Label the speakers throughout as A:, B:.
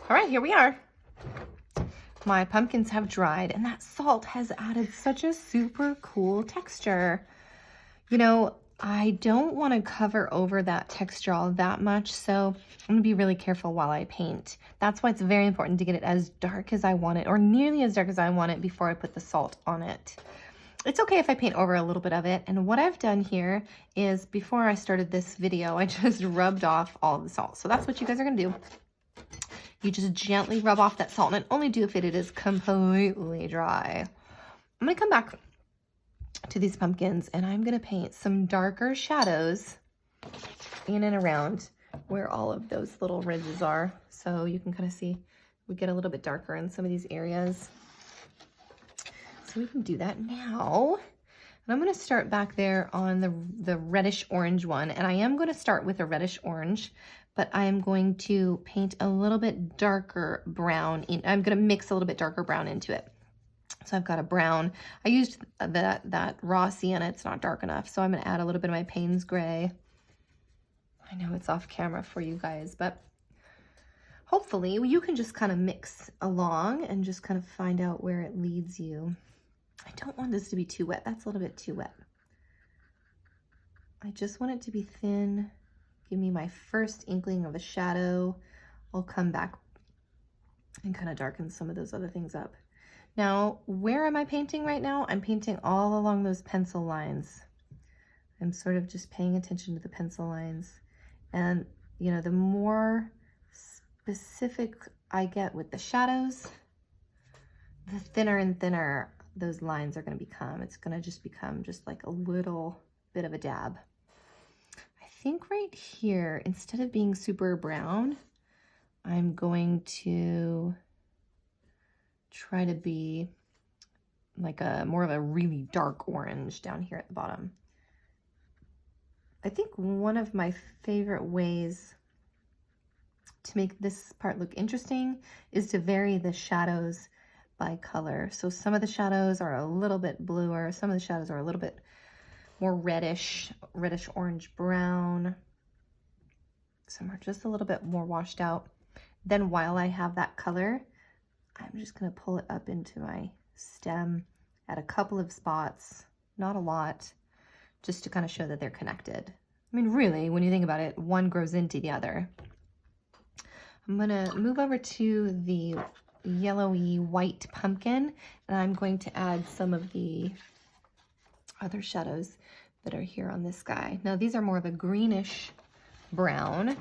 A: All right, here we are. My pumpkins have dried, and that salt has added such a super cool texture. You know, I don't want to cover over that texture all that much, so I'm going to be really careful while I paint. That's why it's very important to get it as dark as I want it, or nearly as dark as I want it before I put the salt on it. It's okay if I paint over a little bit of it, and what I've done here is before I started this video, I just rubbed off all of the salt. So that's what you guys are going to do. You just gently rub off that salt, and only do if it is completely dry. I'm going to come back to these pumpkins, and I'm going to paint some darker shadows in and around where all of those little ridges are. So you can kind of see we get a little bit darker in some of these areas. So we can do that now. And I'm going to start back there on the reddish orange one, and I am going to start with a reddish orange, but I am going to paint a little bit darker brown. I'm going to mix a little bit darker brown into it. So I've got a brown. I used that raw sienna. It's not dark enough, so I'm going to add a little bit of my Payne's gray. I know it's off camera for you guys, but hopefully you can just kind of mix along and just kind of find out where it leads you. I don't want this to be too wet. That's a little bit too wet. I just want it to be thin. Give me my first inkling of a shadow. I'll come back and kind of darken some of those other things up. Now, where am I painting right now? I'm painting all along those pencil lines. I'm sort of just paying attention to the pencil lines. And, you know, the more specific I get with the shadows, the thinner and thinner those lines are going to become. It's going to just become just like a little bit of a dab. I think right here, instead of being super brown, I'm going to try to be like more of a really dark orange down here at the bottom. I think one of my favorite ways to make this part look interesting is to vary the shadows by color. So some of the shadows are a little bit bluer, some of the shadows are a little bit more reddish orange brown. Some are just a little bit more washed out. Then while I have that color, I'm just going to pull it up into my stem at a couple of spots, not a lot, just to kind of show that they're connected. I mean, really, when you think about it, one grows into the other. I'm going to move over to the yellowy white pumpkin, and I'm going to add some of the other shadows that are here on this guy. Now these are more of a greenish brown,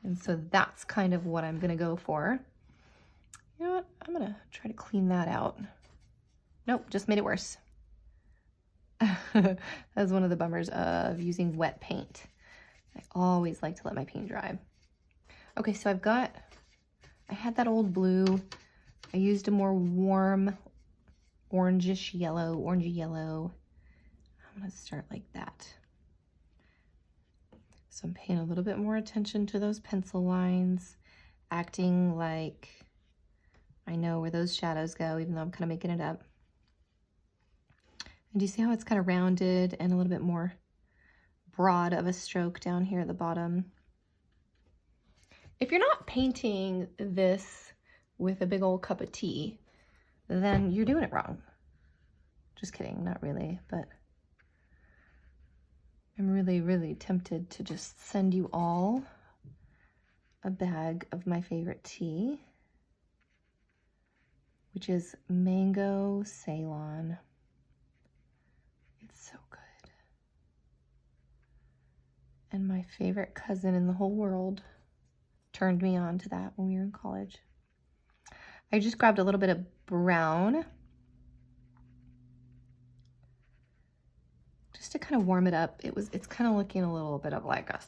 A: and so that's kind of what I'm going to go for. You know what? I'm going to try to clean that out. Nope, just made it worse. That's one of the bummers of using wet paint. I always like to let my paint dry. Okay, so I had that old blue. I used a more warm orangey yellow. I'm going to start like that. So I'm paying a little bit more attention to those pencil lines, acting like I know where those shadows go, even though I'm kind of making it up. And do you see how it's kind of rounded and a little bit more broad of a stroke down here at the bottom? If you're not painting this with a big old cup of tea, then you're doing it wrong. Just kidding, not really, but I'm really, really tempted to just send you all a bag of my favorite tea, which is Mango Ceylon. It's so good. And my favorite cousin in the whole world turned me on to that when we were in college. I just grabbed a little bit of brown just to kind of warm it up. It's kind of looking a little bit of like it's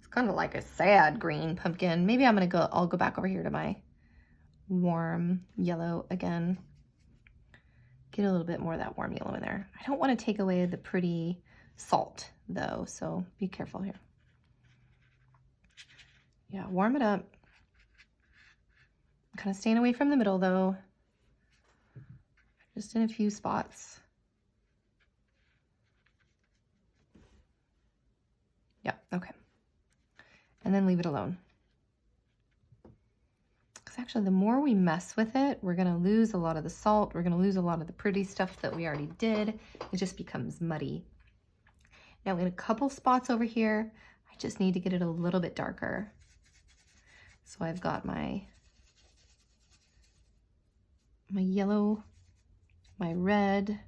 A: kind of like a sad green pumpkin. Maybe I'll go back over here to my warm yellow again. Get a little bit more of that warm yellow in there. I don't want to take away the pretty salt though, so be careful here. Yeah, warm it up. I'm kind of staying away from the middle though, just in a few spots. Yeah, okay. And then leave it alone. actually, the more we mess with it, we're gonna lose a lot of the salt, we're gonna lose a lot of the pretty stuff that we already did. It just becomes muddy. Now in a couple spots over here, I just need to get it a little bit darker. So I've got my yellow, my red,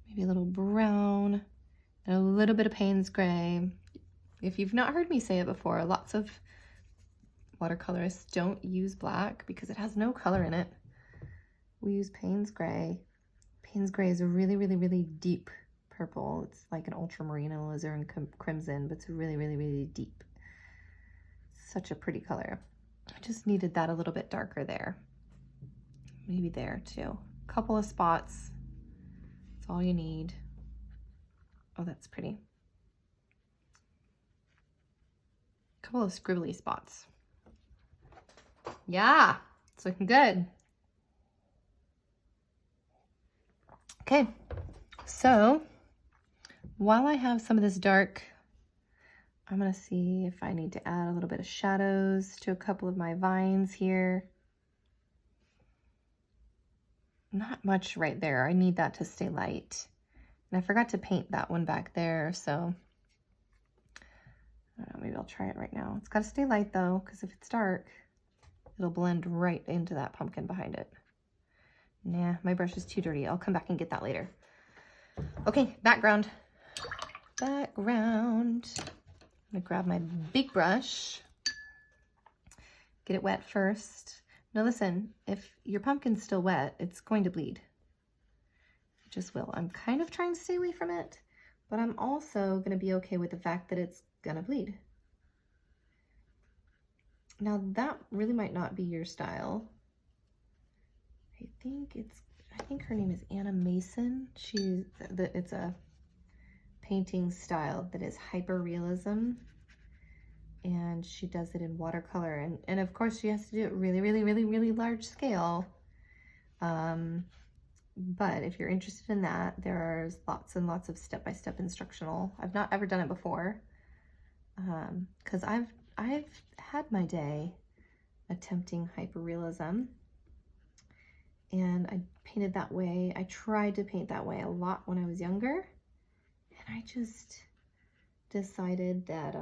A: maybe a little brown, and a little bit of Payne's gray. If you've not heard me say it before, lots of watercolorists don't use black because it has no color in it. We use Payne's gray. Payne's gray is a really, really, really deep purple. It's like an ultramarine, alizarin crimson, but it's really, really, really deep. Such a pretty color. I just needed that a little bit darker there. Maybe there too. A couple of spots. That's all you need. Oh, that's pretty. A couple of scribbly spots. Yeah, it's looking good. Okay, so while I have some of this dark, I'm gonna see if I need to add a little bit of shadows to a couple of my vines here. Not much right there. I need that to stay light. And I forgot to paint that one back there, so I don't know, maybe I'll try it right now. It's gotta stay light though, because if it's dark, it'll blend right into that pumpkin behind it. Nah, my brush is too dirty. I'll come back and get that later. Okay, background. Background. I'm gonna grab my big brush, get it wet first. Now listen, if your pumpkin's still wet, it's going to bleed. It just will. I'm kind of trying to stay away from it, but I'm also gonna be okay with the fact that it's gonna bleed. Now that really might not be your style. I think her name is Anna Mason. It's a painting style that is hyperrealism, and she does it in watercolor, and of course she has to do it really, really, really, really large scale. But if you're interested in that, there's lots and lots of step-by-step instructional. I've not ever done it before, because I've had my day attempting hyperrealism, and I painted that way. I tried to paint that way a lot when I was younger, and I just decided that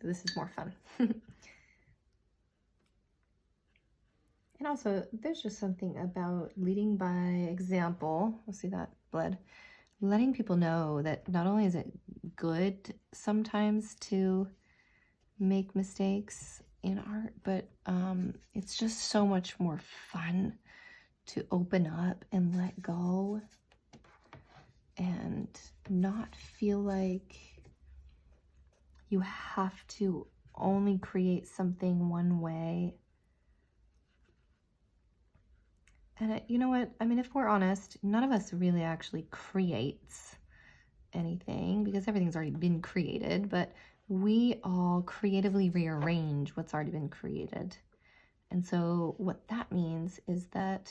A: this is more fun. And also, there's just something about leading by example. We'll see that bled. Letting people know that not only is it good sometimes to make mistakes in art, but it's just so much more fun to open up and let go and not feel like you have to only create something one way. And you know what? I mean, if we're honest, none of us really actually creates anything because everything's already been created, but we all creatively rearrange what's already been created. And so what that means is that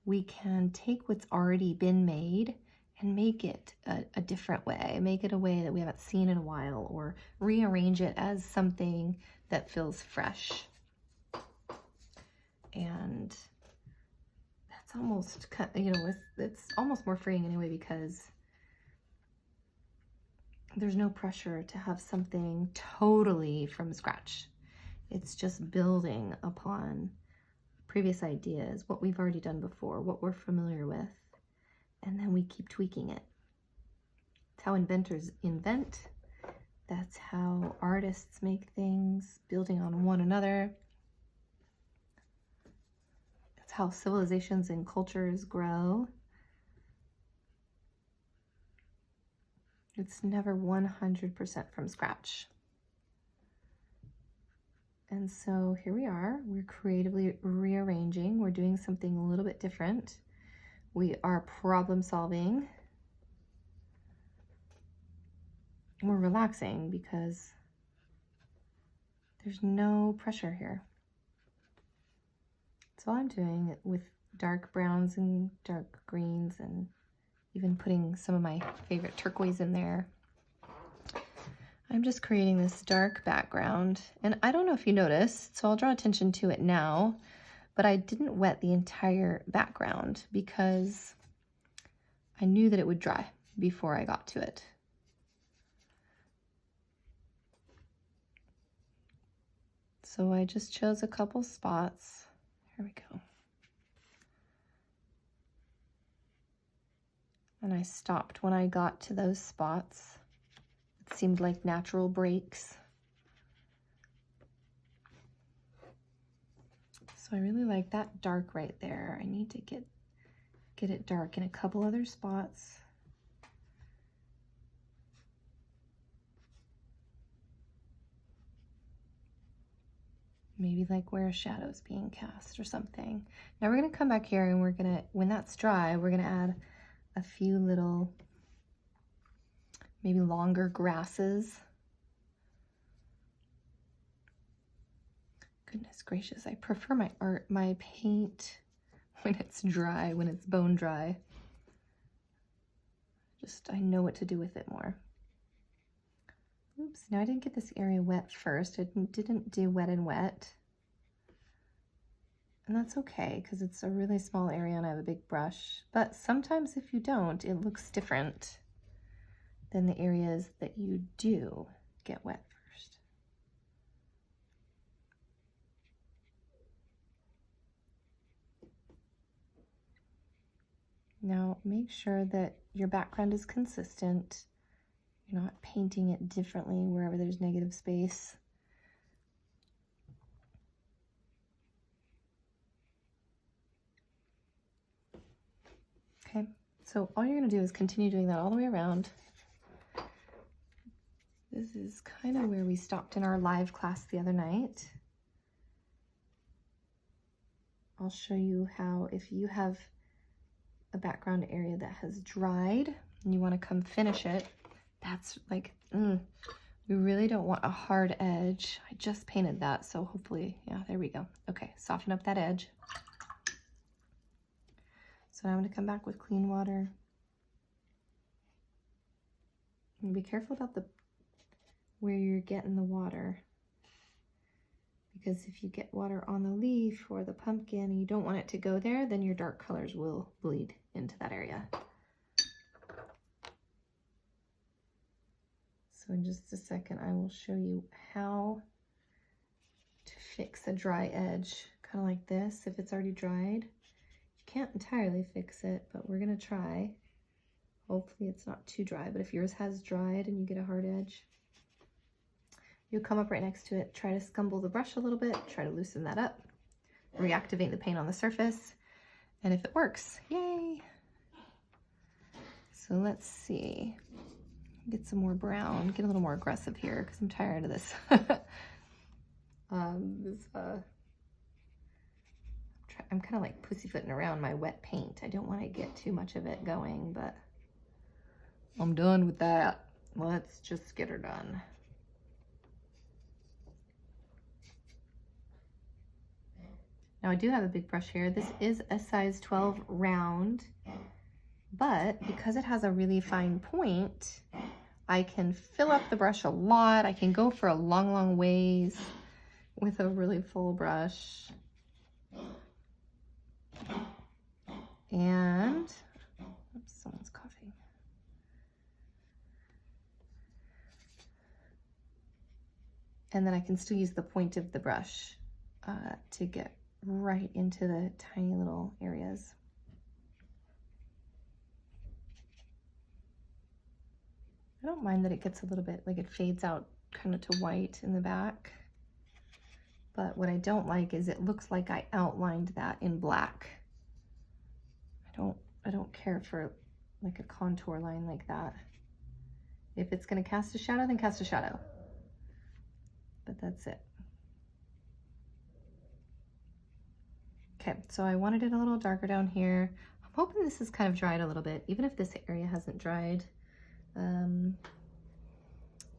A: we can take what's already been made and make it a different way, make it a way that we haven't seen in a while, or rearrange it as something that feels fresh. And that's almost, you know, it's almost more freeing anyway, because there's no pressure to have something totally from scratch. It's just building upon previous ideas, what we've already done before, what we're familiar with, and then we keep tweaking it. That's how inventors invent. That's how artists make things, building on one another. That's how civilizations and cultures grow. It's never 100% from scratch. And so here we are, we're creatively rearranging, we're doing something a little bit different. We are problem solving. We're relaxing because there's no pressure here. That's all I'm doing with dark browns and dark greens, and even putting some of my favorite turquoise in there. I'm just creating this dark background, and I don't know if you noticed, so I'll draw attention to it now, but I didn't wet the entire background because I knew that it would dry before I got to it. So I just chose a couple spots. Here we go. And I stopped when I got to those spots. It seemed like natural breaks. So I really like that dark right there. I need to get it dark in a couple other spots. Maybe like where a shadow is being cast or something. Now we're gonna come back here and we're gonna, when that's dry, we're gonna add a few little, maybe longer grasses. Goodness gracious, I prefer my paint when it's dry, when it's bone dry. Just, I know what to do with it more. Oops, now I didn't get this area wet first. I didn't do wet and wet. And that's okay, because it's a really small area and I have a big brush. But sometimes if you don't, it looks different than the areas that you do get wet first. Now make sure that your background is consistent. You're not painting it differently wherever there's negative space. Okay, so all you're going to do is continue doing that all the way around. This is kind of where we stopped in our live class the other night. I'll show you how, if you have a background area that has dried and you want to come finish it, that's like, we really don't want a hard edge. I just painted that, so hopefully, yeah, there we go. Okay, soften up that edge. So now I'm going to come back with clean water. And be careful about where you're getting the water, because if you get water on the leaf or the pumpkin and you don't want it to go there, then your dark colors will bleed into that area. So in just a second, I will show you how to fix a dry edge, kind of like this. If it's already dried, you can't entirely fix it, but we're gonna try. Hopefully it's not too dry, but if yours has dried and you get a hard edge, you'll come up right next to it, try to scumble the brush a little bit, try to loosen that up, reactivate the paint on the surface, and if it works, yay! So let's see. Get some more brown, get a little more aggressive here because I'm tired of this. I'm kind of like pussyfooting around my wet paint. I don't want to get too much of it going, but I'm done with that. Let's just get her done. Now I do have a big brush here. This is a size 12 round, but because it has a really fine point, I can fill up the brush a lot. I can go for a long, long ways with a really full brush. And, oops, someone's coughing. And then I can still use the point of the brush to get right into the tiny little areas. I don't mind that it gets a little bit, like it fades out kind of to white in the back. But what I don't like is it looks like I outlined that in black. I don't care for like a contour line like that. If it's gonna cast a shadow, then cast a shadow. But that's it. Okay, so I wanted it a little darker down here. I'm hoping this is kind of dried a little bit, even if this area hasn't dried.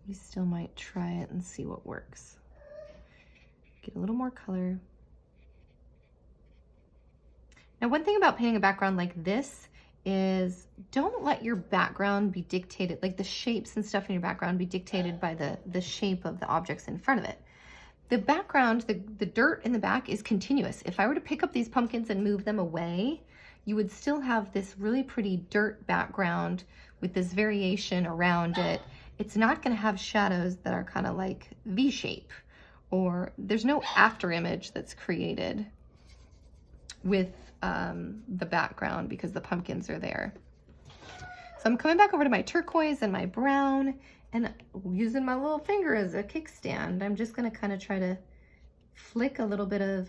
A: We still might try it and see what works. Get a little more color. Now, one thing about painting a background like this is don't let your background be dictated, like the shapes and stuff in your background be dictated by the shape of the objects in front of it. The background, the dirt in the back is continuous. If I were to pick up these pumpkins and move them away, you would still have this really pretty dirt background with this variation around it. It's not gonna have shadows that are kind of like V-shape, or there's no after image that's created with the background because the pumpkins are there. So I'm coming back over to my turquoise and my brown, and using my little finger as a kickstand, I'm just gonna kind of try to flick a little bit of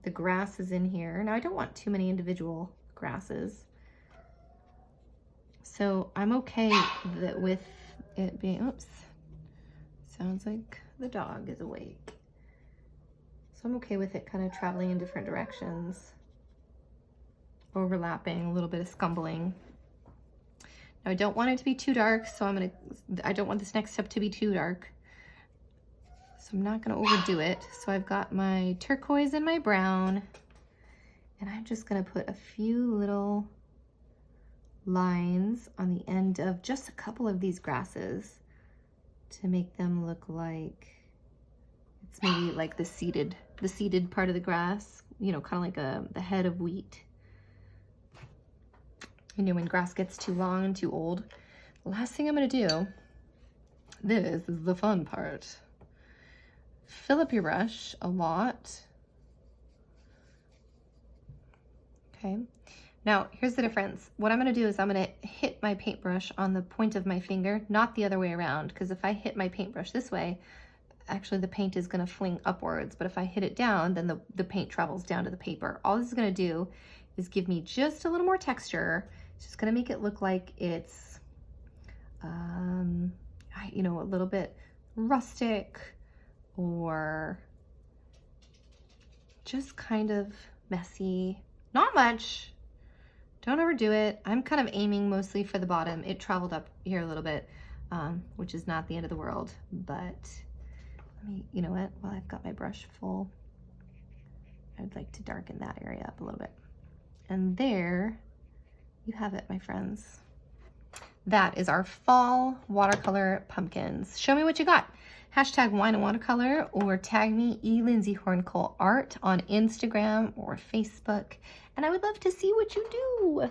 A: the grasses in here. Now I don't want too many individual grasses, so I'm okay with it being, oops, sounds like the dog is awake. So I'm okay with it kind of traveling in different directions, overlapping, a little bit of scumbling. Now I don't want it to be too dark, so I don't want this next step to be too dark. So I'm not gonna overdo it. So I've got my turquoise and my brown, and I'm just gonna put a few little lines on the end of just a couple of these grasses to make them look like it's maybe like the seeded part of the grass, you know, kind of like the head of wheat. You know, when grass gets too long and too old. The last thing I'm gonna do, this is the fun part. Fill up your brush a lot. Okay. Now, here's the difference. What I'm gonna do is I'm gonna hit my paintbrush on the point of my finger, not the other way around, because if I hit my paintbrush this way, actually the paint is gonna fling upwards, but if I hit it down, then the paint travels down to the paper. All this is gonna do is give me just a little more texture. It's just gonna make it look like it's, you know, a little bit rustic or just kind of messy. Not much. Don't overdo it. I'm kind of aiming mostly for the bottom. It traveled up here a little bit, which is not the end of the world, but let me, you know what, while I've got my brush full, I'd like to darken that area up a little bit. And there you have it, my friends. That is our fall watercolor pumpkins. Show me what you got. Hashtag wine and watercolor, or tag me eLindsayHorncole Art on Instagram or Facebook. And I would love to see what you do.